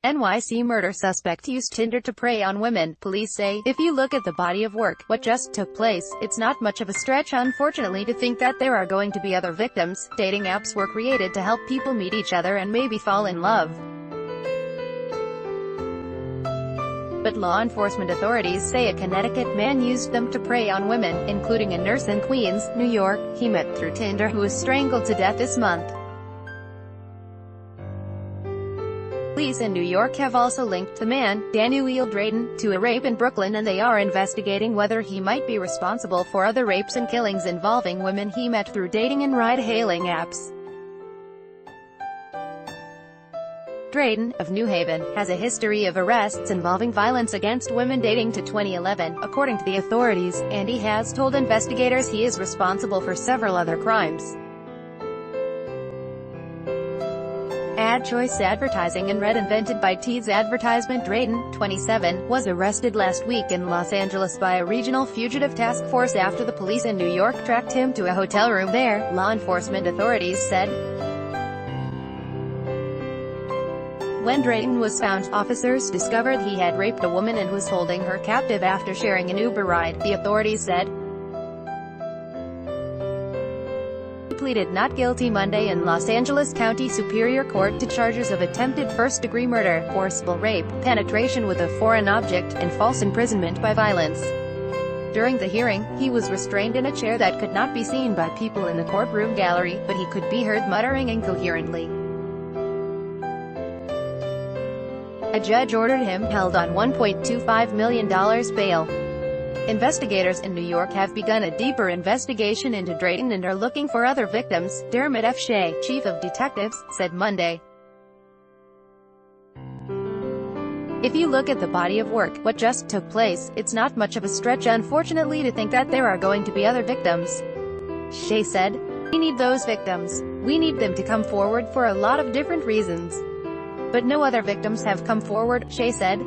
NYC murder suspect used Tinder to prey on women, police say. If you look at the body of work, what just took place, it's not much of a stretch unfortunately to think that there are going to be other victims. Dating apps were created to help people meet each other and maybe fall in love. But law enforcement authorities say a Connecticut man used them to prey on women, including a nurse in Queens, New York, he met through Tinder, who was strangled to death this month. Police in New York have also linked the man, Daniel Drayton, to a rape in Brooklyn, and they are investigating whether he might be responsible for other rapes and killings involving women he met through dating and ride-hailing apps. Drayton, of New Haven, has a history of arrests involving violence against women dating to 2011, according to the authorities, and he has told investigators he is responsible for several other crimes. Ad choice advertising and red invented by Teads advertisement. Drayton, 27, was arrested last week in Los Angeles by a regional fugitive task force after the police in New York tracked him to a hotel room there, law enforcement authorities said. When Drayton was found, officers discovered he had raped a woman and was holding her captive after sharing an Uber ride, the authorities said. He pleaded not guilty Monday in Los Angeles County Superior Court to charges of attempted first-degree murder, forcible rape, penetration with a foreign object, and false imprisonment by violence. During the hearing, he was restrained in a chair that could not be seen by people in the courtroom gallery, but he could be heard muttering incoherently. A judge ordered him held on $1.25 million bail. Investigators in New York have begun a deeper investigation into Drayton and are looking for other victims, Dermot F. Shea, chief of detectives, said Monday. If you look at the body of work, what just took place, it's not much of a stretch unfortunately to think that there are going to be other victims. Shea said. We need those victims. We need them to come forward for a lot of different reasons. But no other victims have come forward, Shea said.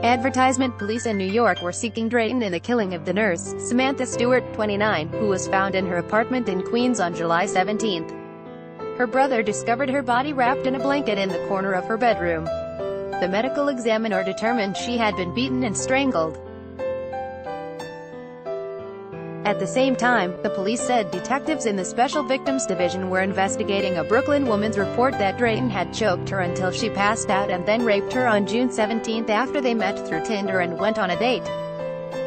Advertisement. Police in New York were seeking Drayton in the killing of the nurse, Samantha Stewart, 29, who was found in her apartment in Queens on July 17. Her brother discovered her body wrapped in a blanket in the corner of her bedroom. The medical examiner determined she had been beaten and strangled. At the same time, the police said detectives in the Special Victims Division were investigating a Brooklyn woman's report that Drayton had choked her until she passed out and then raped her on June 17 after they met through Tinder and went on a date.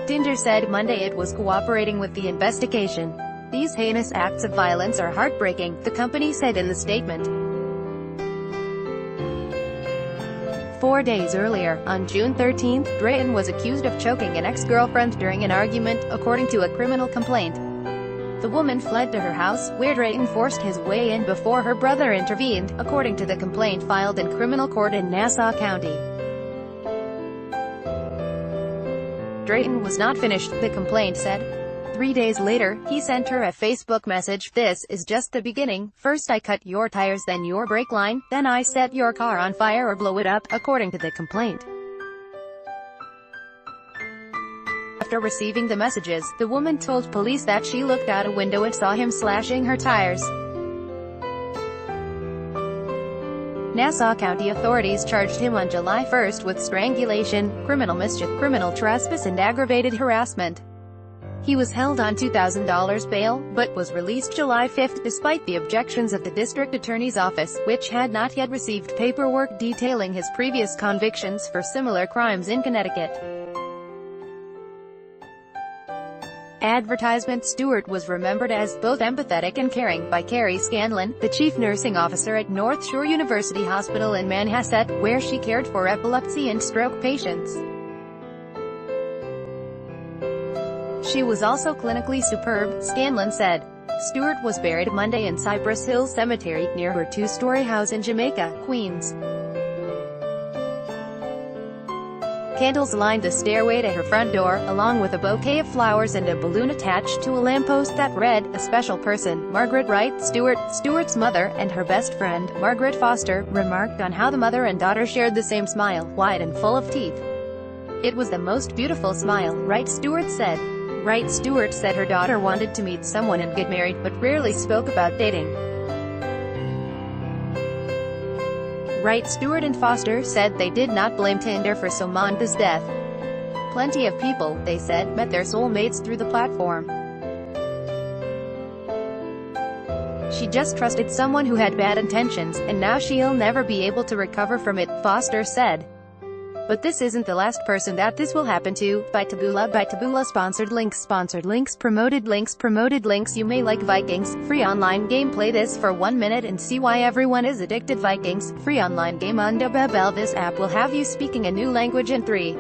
Tinder said Monday it was cooperating with the investigation. These heinous acts of violence are heartbreaking, the company said in the statement. 4 days earlier, on June 13, Drayton was accused of choking an ex-girlfriend during an argument, according to a criminal complaint. The woman fled to her house, where Drayton forced his way in before her brother intervened, according to the complaint filed in criminal court in Nassau County. Drayton was not finished, the complaint said. 3 days later, he sent her a Facebook message. This is just the beginning. First I cut your tires, then your brake line, then I set your car on fire or blow it up, according to the complaint. After receiving the messages, the woman told police that she looked out a window and saw him slashing her tires. Nassau County authorities charged him on July 1 with strangulation, criminal mischief, criminal trespass and aggravated harassment. He was held on $2,000 bail, but was released July 5 despite the objections of the district attorney's office, which had not yet received paperwork detailing his previous convictions for similar crimes in Connecticut. Advertisement. Stewart was remembered as both empathetic and caring by Carrie Scanlon, the chief nursing officer at North Shore University Hospital in Manhasset, where she cared for epilepsy and stroke patients. She was also clinically superb, Scanlon said. Stewart was buried Monday in Cypress Hills Cemetery, near her two-story house in Jamaica, Queens. Candles lined the stairway to her front door, along with a bouquet of flowers and a balloon attached to a lamppost that read, "A special person, Margaret Wright Stewart." Stewart's mother, and her best friend, Margaret Foster, remarked on how the mother and daughter shared the same smile, wide and full of teeth. "It was the most beautiful smile," Wright Stewart said. Wright Stewart said her daughter wanted to meet someone and get married, but rarely spoke about dating. Wright, Stewart and Foster said they did not blame Tinder for Samantha's death. Plenty of people, they said, met their soulmates through the platform. She just trusted someone who had bad intentions, and now she'll never be able to recover from it, Foster said. But this isn't the last person that this will happen to. By Taboola sponsored links, promoted links. You may like Vikings, free online game. Play this for 1 minute and see why everyone is addicted. Vikings, free online game on Babel. This app will have you speaking a new language in 3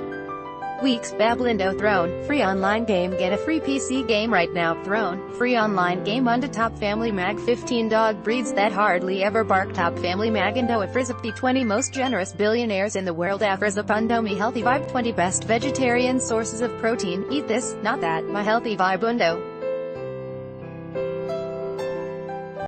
weeks. Bablindo Throne, free online game. Get a free PC game right now. Throne, free online game on the Top Family Mag. 15 dog breeds that hardly ever bark. Top Family Mag. Indo Afrizap. The 20 most generous billionaires in the world. Afrizap Undomi. Healthy Vibe. 20 best vegetarian sources of protein. Eat this, not that. My Healthy Vibe Undo.